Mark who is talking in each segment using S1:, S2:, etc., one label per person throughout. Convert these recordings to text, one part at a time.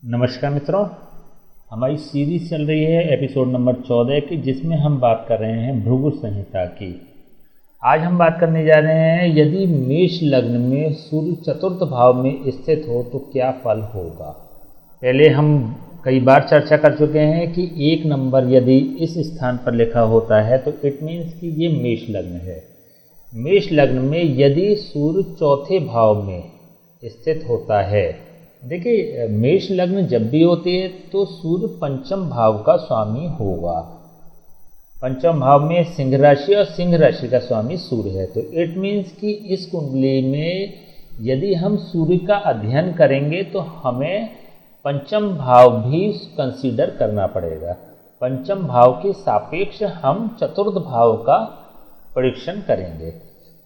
S1: नमस्कार मित्रों, हमारी सीरीज चल रही है एपिसोड नंबर 14 की, जिसमें हम बात कर रहे हैं भृगु संहिता की। आज हम बात करने जा रहे हैं यदि मेष लग्न में सूर्य चतुर्थ भाव में स्थित हो तो क्या फल होगा। पहले हम कई बार चर्चा कर चुके हैं कि 1 नंबर यदि इस स्थान पर लिखा होता है तो इट मीन्स कि ये मेष लग्न है। मेष लग्न में यदि सूर्य चौथे भाव में स्थित होता है, देखिए मेष लग्न जब भी होती है तो सूर्य पंचम भाव का स्वामी होगा। पंचम भाव में सिंह राशि और सिंह राशि का स्वामी सूर्य है, तो इट मीन्स कि इस कुंडली में यदि हम सूर्य का अध्ययन करेंगे तो हमें पंचम भाव भी कंसीडर करना पड़ेगा। पंचम भाव के सापेक्ष हम चतुर्थ भाव का परीक्षण करेंगे।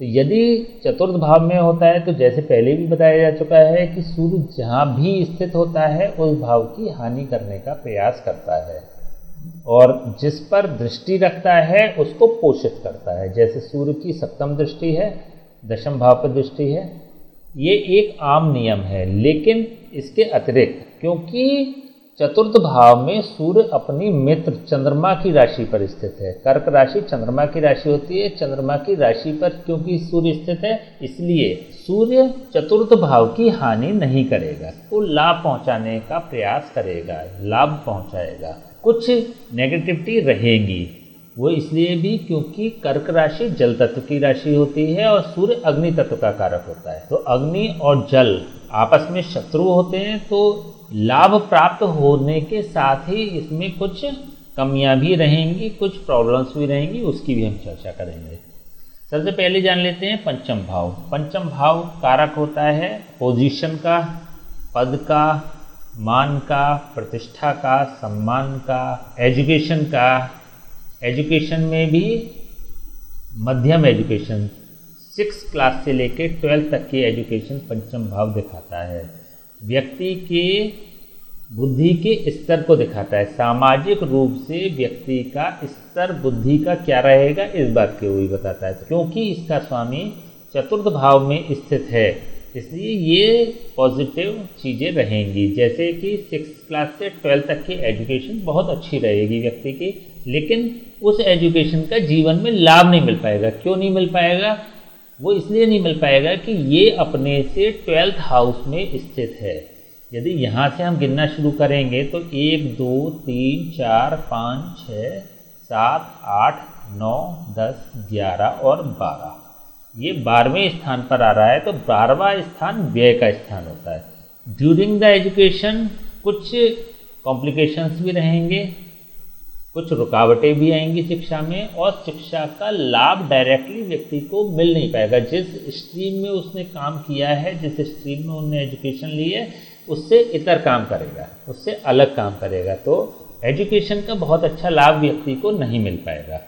S1: तो यदि चतुर्थ भाव में होता है तो जैसे पहले भी बताया जा चुका है कि सूर्य जहाँ भी स्थित होता है उस भाव की हानि करने का प्रयास करता है और जिस पर दृष्टि रखता है उसको पोषित करता है। जैसे सूर्य की सप्तम दृष्टि है, दशम भाव पर दृष्टि है, ये एक आम नियम है। लेकिन इसके अतिरिक्त क्योंकि चतुर्थ भाव में सूर्य अपनी मित्र चंद्रमा की राशि पर स्थित है, कर्क राशि चंद्रमा की राशि होती है, चंद्रमा की राशि पर क्योंकि सूर्य स्थित है इसलिए सूर्य चतुर्थ भाव की हानि नहीं करेगा, वो लाभ पहुंचाने का प्रयास करेगा, लाभ पहुंचाएगा। कुछ नेगेटिविटी रहेगी, वो इसलिए भी क्योंकि कर्क राशि जल तत्व की राशि होती है और सूर्य अग्नि तत्व का कारक होता है। तो अग्नि और जल आपस में शत्रु होते हैं, तो लाभ प्राप्त होने के साथ ही इसमें कुछ कमियां भी रहेंगी, कुछ प्रॉब्लम्स भी रहेंगी, उसकी भी हम चर्चा करेंगे। सबसे पहले जान लेते हैं पंचम भाव। पंचम भाव कारक होता है पोजीशन का, पद का, मान का, प्रतिष्ठा का, सम्मान का, एजुकेशन का। एजुकेशन में भी मध्यम एजुकेशन 6 क्लास से लेकर 12 तक की एजुकेशन पंचम भाव दिखाता है। व्यक्ति के बुद्धि के स्तर को दिखाता है, सामाजिक रूप से व्यक्ति का स्तर बुद्धि का क्या रहेगा इस बात को भी बताता है। क्योंकि इसका स्वामी चतुर्थ भाव में स्थित है इसलिए ये पॉजिटिव चीज़ें रहेंगी, जैसे कि 6 क्लास से 12 तक की एजुकेशन बहुत अच्छी रहेगी व्यक्ति की, लेकिन उस एजुकेशन का जीवन में लाभ नहीं मिल पाएगा। क्यों नहीं मिल पाएगा? वो इसलिए नहीं मिल पाएगा कि ये अपने से 12th हाउस में स्थित है। यदि यहाँ से हम गिनना शुरू करेंगे तो 1 2 3 4 5 6 7 8 9 10 11 और 12, ये 12वें स्थान पर आ रहा है। तो 12वां स्थान व्यय का स्थान होता है। ड्यूरिंग द एजुकेशन कुछ कॉम्प्लिकेशंस भी रहेंगे, कुछ रुकावटें भी आएंगी शिक्षा में, और शिक्षा का लाभ डायरेक्टली व्यक्ति को मिल नहीं पाएगा। जिस स्ट्रीम में उसने काम किया है, जिस स्ट्रीम में उन्होंने एजुकेशन ली है, उससे इतर काम करेगा, उससे अलग काम करेगा, तो एजुकेशन का बहुत अच्छा लाभ व्यक्ति को नहीं मिल पाएगा।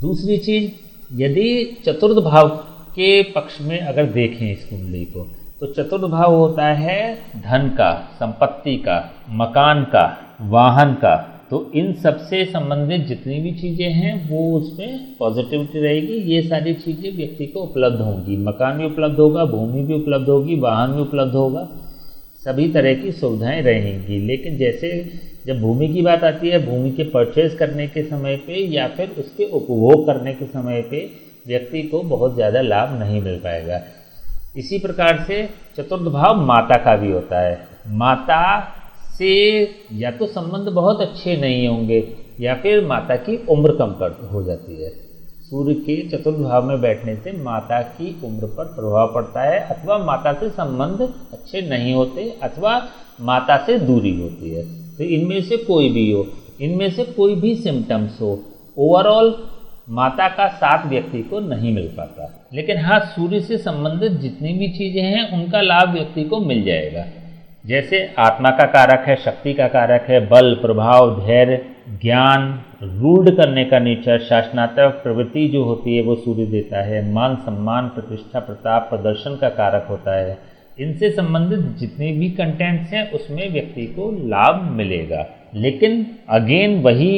S1: दूसरी चीज़, यदि चतुर्थ भाव के पक्ष में अगर देखें इस कुंडली को, तो चतुर्थ भाव होता है धन का, संपत्ति का, मकान का, वाहन का। तो इन सबसे संबंधित जितनी भी चीज़ें हैं वो उसमें पॉजिटिविटी रहेगी। ये सारी चीज़ें व्यक्ति को उपलब्ध होंगी, मकान भी उपलब्ध होगा, भूमि भी उपलब्ध होगी, वाहन भी उपलब्ध होगा, सभी तरह की सुविधाएं रहेंगी। लेकिन जैसे जब भूमि की बात आती है, भूमि के परचेज करने के समय पे या फिर उसके उपभोग करने के समय पे व्यक्ति को बहुत ज़्यादा लाभ नहीं मिल पाएगा। इसी प्रकार से चतुर्थ भाव माता का भी होता है। माता से या तो संबंध बहुत अच्छे नहीं होंगे या फिर माता की उम्र कम हो जाती है। सूर्य के चतुर्थ भाव में बैठने से माता की उम्र पर प्रभाव पड़ता है, अथवा माता से संबंध अच्छे नहीं होते, अथवा माता से दूरी होती है। तो इनमें से कोई भी हो, इनमें से कोई भी सिम्टम्स हो, ओवरऑल माता का साथ व्यक्ति को नहीं मिल पाता। लेकिन हाँ, सूर्य से संबंधित जितनी भी चीज़ें हैं उनका लाभ व्यक्ति को मिल जाएगा। जैसे आत्मा का कारक है, शक्ति का कारक है, बल, प्रभाव, धैर्य, ज्ञान, रूल्ड करने का नेचर, शासनात्मक प्रवृत्ति जो होती है वो सूर्य देता है। मान सम्मान, प्रतिष्ठा, प्रताप, प्रदर्शन का कारक होता है। इनसे संबंधित जितने भी कंटेंट्स हैं उसमें व्यक्ति को लाभ मिलेगा। लेकिन अगेन वही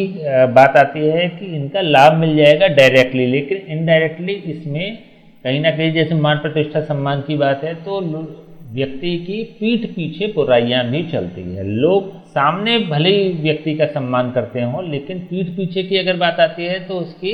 S1: बात आती है कि इनका लाभ मिल जाएगा डायरेक्टली, लेकिन इनडायरेक्टली इसमें कहीं ना कहीं, जैसे मान, प्रतिष्ठा, सम्मान की बात है, तो व्यक्ति की पीठ पीछे बुराइयां भी चलती है। लोग सामने भले ही व्यक्ति का सम्मान करते हों, लेकिन पीठ पीछे की अगर बात आती है तो उसकी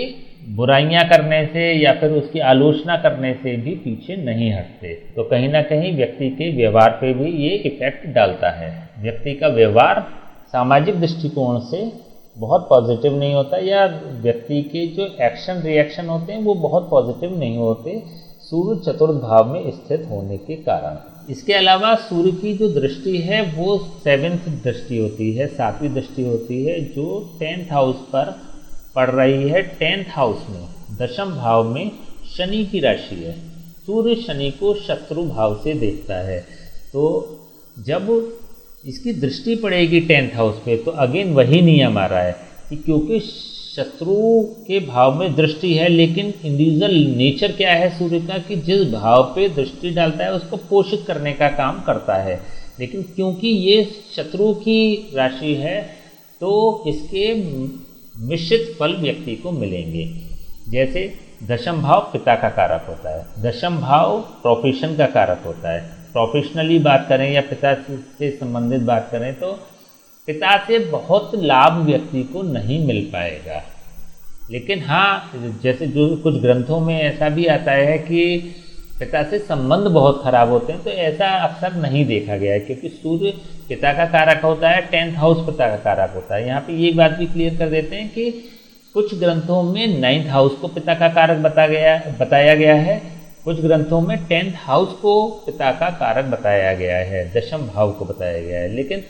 S1: बुराइयां करने से या फिर उसकी आलोचना करने से भी पीछे नहीं हटते। तो कहीं ना कहीं व्यक्ति के व्यवहार पे भी ये इफेक्ट डालता है। व्यक्ति का व्यवहार सामाजिक दृष्टिकोण से बहुत पॉजिटिव नहीं होता, या व्यक्ति के जो एक्शन रिएक्शन होते हैं वो बहुत पॉजिटिव नहीं होते सूर्य चतुर्थ भाव में स्थित होने के कारण। इसके अलावा सूर्य की जो दृष्टि है वो 7th दृष्टि होती है, 7वीं दृष्टि होती है, जो 10th हाउस पर पड़ रही है। 10th हाउस में दशम भाव में शनि की राशि है। सूर्य शनि को शत्रु भाव से देखता है, तो जब इसकी दृष्टि पड़ेगी 10th हाउस पे तो अगेन वही नियम आ रहा है कि क्योंकि शत्रु के भाव में दृष्टि है, लेकिन इंडिविजुअल नेचर क्या है सूर्य का कि जिस भाव पे दृष्टि डालता है उसको पोषित करने का काम करता है। लेकिन क्योंकि ये शत्रु की राशि है तो इसके मिश्रित फल व्यक्ति को मिलेंगे। जैसे दशम भाव पिता का कारक होता है, दशम भाव प्रोफेशन का कारक होता है। प्रोफेशनली बात करें या पिता से संबंधित बात करें तो पिता से बहुत लाभ व्यक्ति को नहीं मिल पाएगा। लेकिन हाँ, जैसे जो कुछ ग्रंथों में ऐसा भी आता है कि पिता से संबंध बहुत खराब होते हैं, तो ऐसा अक्सर नहीं देखा गया है, क्योंकि सूर्य पिता का कारक होता है, 10th हाउस पिता का कारक होता है। यहाँ पे ये बात भी क्लियर कर देते हैं कि कुछ ग्रंथों में 9th हाउस को पिता का कारक बताया गया है, कुछ ग्रंथों में 10th हाउस को पिता का कारक बताया गया है, दशम भाव को बताया गया है। लेकिन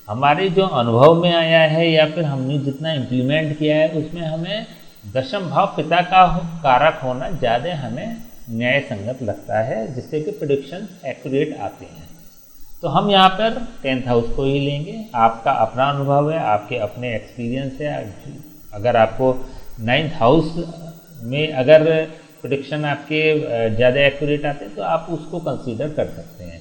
S1: हमारे जो अनुभव में आया है या फिर हमने जितना इम्प्लीमेंट किया है उसमें हमें दशम भाव पिता का कारक होना ज़्यादा हमें न्याय संगत लगता है, जिससे कि प्रेडिक्शन एक्यूरेट आते हैं। तो हम यहाँ पर 10th हाउस को ही लेंगे। आपका अपना अनुभव है, आपके अपने एक्सपीरियंस है। अगर आपको 9th हाउस में अगर प्रेडिक्शन आपके ज़्यादा एक्यूरेट आते हैं तो आप उसको कंसीडर कर सकते हैं।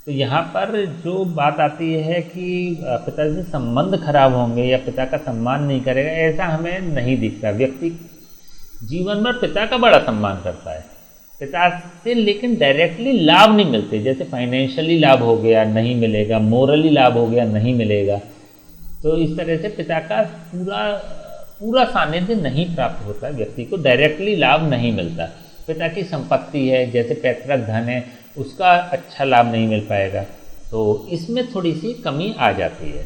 S1: तो यहाँ पर जो बात आती है कि पिता से संबंध खराब होंगे या पिता का सम्मान नहीं करेगा, ऐसा हमें नहीं दिखता। व्यक्ति जीवन भर पिता का बड़ा सम्मान करता है, पिता से लेकिन डायरेक्टली लाभ नहीं मिलते। जैसे फाइनेंशियली लाभ हो गया नहीं मिलेगा, मोरली लाभ हो गया नहीं मिलेगा। तो इस तरह से पिता का पूरा सानिध्य नहीं प्राप्त होता, व्यक्ति को डायरेक्टली लाभ नहीं मिलता। पिता की संपत्ति है, जैसे पैतृक धन है, उसका अच्छा लाभ नहीं मिल पाएगा, तो इसमें थोड़ी सी कमी आ जाती है।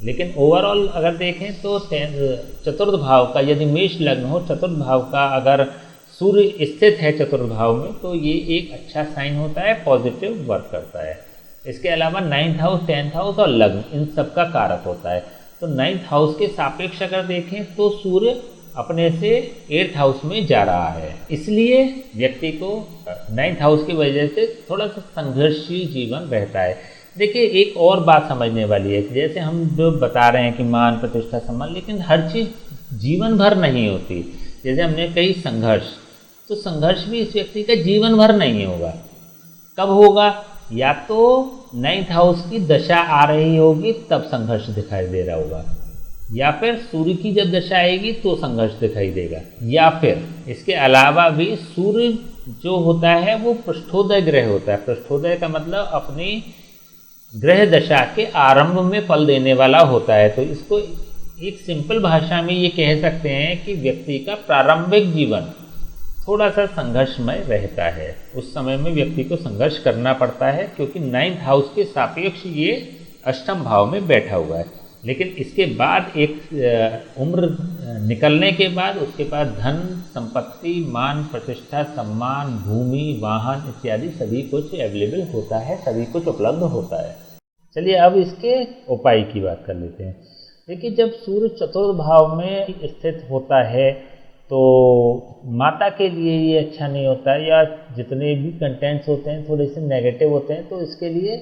S1: लेकिन ओवरऑल अगर देखें तो चतुर्थ भाव का, यदि मेष लग्न हो, चतुर्थ भाव का अगर सूर्य स्थित है चतुर्थ भाव में, तो ये एक अच्छा साइन होता है, पॉजिटिव वर्क करता है। इसके अलावा 9th हाउस, 10th हाउस और लग्न, इन सब का कारक होता है। तो 9th हाउस के सापेक्ष अगर देखें तो सूर्य अपने से 8th हाउस में जा रहा है, इसलिए व्यक्ति को 9th हाउस की वजह से थोड़ा सा संघर्षशील जीवन रहता है। देखिए, एक और बात समझने वाली है, जैसे हम जो बता रहे हैं कि मान प्रतिष्ठा सम्मान, लेकिन हर चीज़ जीवन भर नहीं होती। जैसे हमने कही संघर्ष, तो संघर्ष भी इस व्यक्ति का जीवन भर नहीं होगा। कब होगा? या तो 9th हाउस की दशा आ रही होगी तब संघर्ष दिखाई दे रहा होगा, या फिर सूर्य की जब दशा आएगी तो संघर्ष दिखाई देगा, या फिर इसके अलावा भी सूर्य जो होता है वो पृष्ठोदय ग्रह होता है। पृष्ठोदय का मतलब अपनी ग्रह दशा के आरंभ में फल देने वाला होता है। तो इसको एक सिंपल भाषा में ये कह सकते हैं कि व्यक्ति का प्रारंभिक जीवन थोड़ा सा संघर्षमय रहता है। उस समय में व्यक्ति को संघर्ष करना पड़ता है, क्योंकि 9th हाउस के सापेक्ष ये अष्टम भाव में बैठा हुआ है। लेकिन इसके बाद एक उम्र निकलने के बाद उसके पास धन, संपत्ति, मान, प्रतिष्ठा, सम्मान, भूमि, वाहन इत्यादि सभी कुछ अवेलेबल होता है, सभी कुछ उपलब्ध होता है। चलिए अब इसके उपाय की बात कर लेते हैं। देखिए, जब सूर्य चतुर्थ भाव में स्थित होता है तो माता के लिए ये अच्छा नहीं होता है, या जितने भी कंटेंट्स होते हैं थोड़े से नेगेटिव होते हैं, तो इसके लिए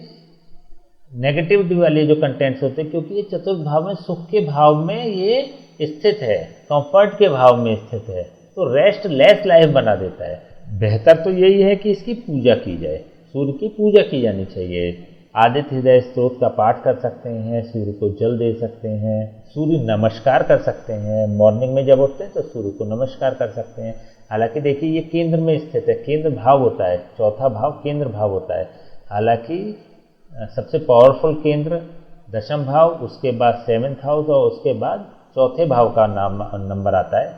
S1: नेगेटिविटी वाले जो कंटेंट्स होते हैं, क्योंकि ये चतुर्थ भाव में सुख के भाव में ये स्थित है, कंफर्ट के भाव में स्थित है, तो रेस्ट लेस लाइफ बना देता है। बेहतर तो यही है कि इसकी पूजा की जाए, सूर्य की पूजा की जानी चाहिए। आदित्य हृदय स्त्रोत का पाठ कर सकते हैं, सूर्य को जल दे सकते हैं, सूर्य नमस्कार कर सकते हैं। मॉर्निंग में जब उठते हैं तो सूर्य को नमस्कार कर सकते हैं। हालांकि देखिए, ये केंद्र में स्थित है, केंद्र भाव होता है, चौथा भाव केंद्र भाव होता है। हालांकि सबसे पावरफुल केंद्र दशम भाव, उसके बाद 7th हाउस और उसके बाद चौथे भाव का नंबर आता है।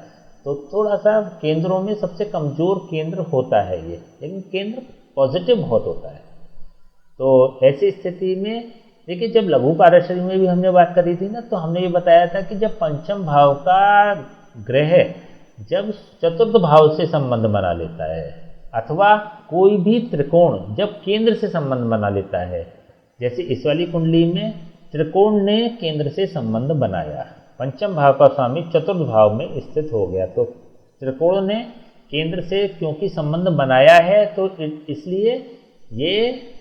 S1: तो थोड़ा सा केंद्रों में सबसे कमज़ोर केंद्र होता है ये, लेकिन केंद्र पॉजिटिव बहुत होता है। तो ऐसी स्थिति में देखिए, जब लघु पाराशरी में भी हमने बात करी थी ना, तो हमने ये बताया था कि जब पंचम भाव का ग्रह जब चतुर्थ भाव से संबंध बना लेता है, अथवा कोई भी त्रिकोण जब केंद्र से संबंध बना लेता है, जैसे इस वाली कुंडली में त्रिकोण ने केंद्र से संबंध बनाया, पंचम भाव का स्वामी चतुर्थ भाव में स्थित हो गया, तो त्रिकोण ने केंद्र से क्योंकि संबंध बनाया है, तो इसलिए ये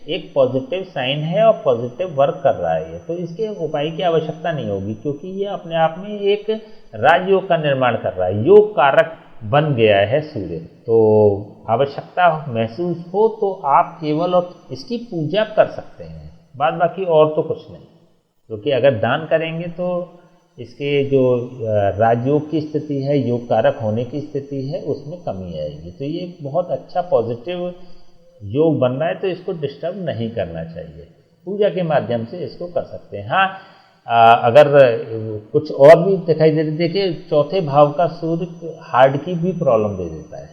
S1: एक पॉजिटिव साइन है और पॉजिटिव वर्क कर रहा है। तो इसके उपाय की आवश्यकता नहीं होगी, क्योंकि ये अपने आप में एक राजयोग का निर्माण कर रहा है, योग कारक बन गया है सूर्य। तो आवश्यकता महसूस हो तो आप केवल और इसकी पूजा कर सकते हैं, बाद बाकी और तो कुछ नहीं। क्योंकि अगर दान करेंगे तो इसके जो राजयोग की स्थिति है, योग कारक होने की स्थिति है, उसमें कमी आएगी। तो ये बहुत अच्छा पॉजिटिव योग बन रहा है, तो इसको डिस्टर्ब नहीं करना चाहिए, पूजा के माध्यम से इसको कर सकते हैं। हाँ, अगर कुछ और भी दिखाई दे, देखिए चौथे भाव का सूर्य हार्ट की भी प्रॉब्लम दे देता है,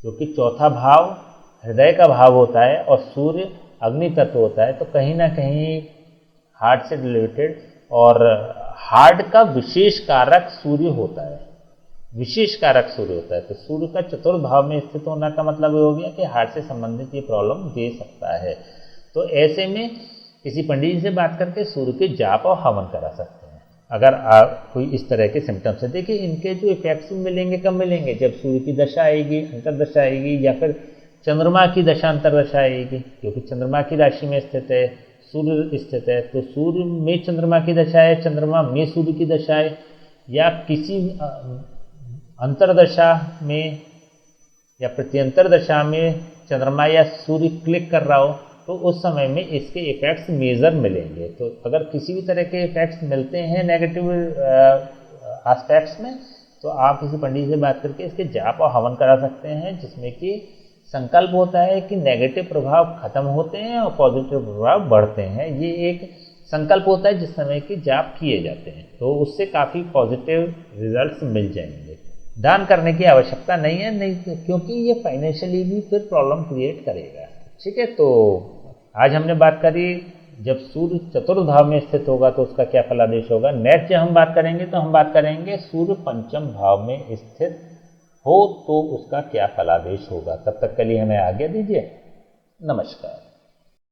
S1: क्योंकि चौथा भाव हृदय का भाव होता है और सूर्य अग्नि तत्व होता है, तो कहीं ना कहीं हार्ट से रिलेटेड, और हार्ट का विशेष कारक सूर्य होता है, विशेष कारक सूर्य होता है। तो सूर्य का चतुर्थ भाव में स्थित होने का मतलब ये हो गया कि हार्ट से संबंधित ये प्रॉब्लम दे सकता है। तो ऐसे में किसी पंडित जी से बात करके सूर्य के जाप और हवन करा सकते हैं, अगर कोई इस तरह के सिम्टम्स है। देखिए इनके जो इफेक्ट्स मिलेंगे कब मिलेंगे, जब सूर्य की दशा आएगी, अंतरदशा आएगी, या फिर चंद्रमा की दशा अंतरदशा आएगी, क्योंकि चंद्रमा की राशि में स्थित है, सूर्य स्थित है। तो सूर्य में चंद्रमा की दशा है, चंद्रमा में सूर्य की दशा है, या किसी अंतरदशा में या प्रत्यंतर दशा में चंद्रमा या सूर्य क्लिक कर रहा हो, तो उस समय में इसके इफेक्ट्स मेजर मिलेंगे। तो अगर किसी भी तरह के इफेक्ट्स मिलते हैं नेगेटिव एस्पेक्ट्स में, तो आप किसी पंडित से बात करके इसके जाप और हवन करा सकते हैं, जिसमें कि संकल्प होता है कि नेगेटिव प्रभाव खत्म होते हैं और पॉजिटिव प्रभाव बढ़ते हैं। ये एक संकल्प होता है जिस समय कि जाप किए जाते हैं, तो उससे काफ़ी पॉजिटिव रिजल्ट्स मिल जाएंगे। दान करने की आवश्यकता नहीं है, नहीं, क्योंकि ये फाइनेंशियली भी फिर प्रॉब्लम क्रिएट करेगा। ठीक है, तो आज हमने बात करी जब सूर्य चतुर्थ भाव में स्थित होगा तो उसका क्या फलादेश होगा। नेक्स्ट जब हम बात करेंगे तो हम बात करेंगे सूर्य पंचम भाव में स्थित हो तो उसका क्या फलादेश होगा। तब तक के लिए हमें आज्ञा दीजिए। नमस्कार।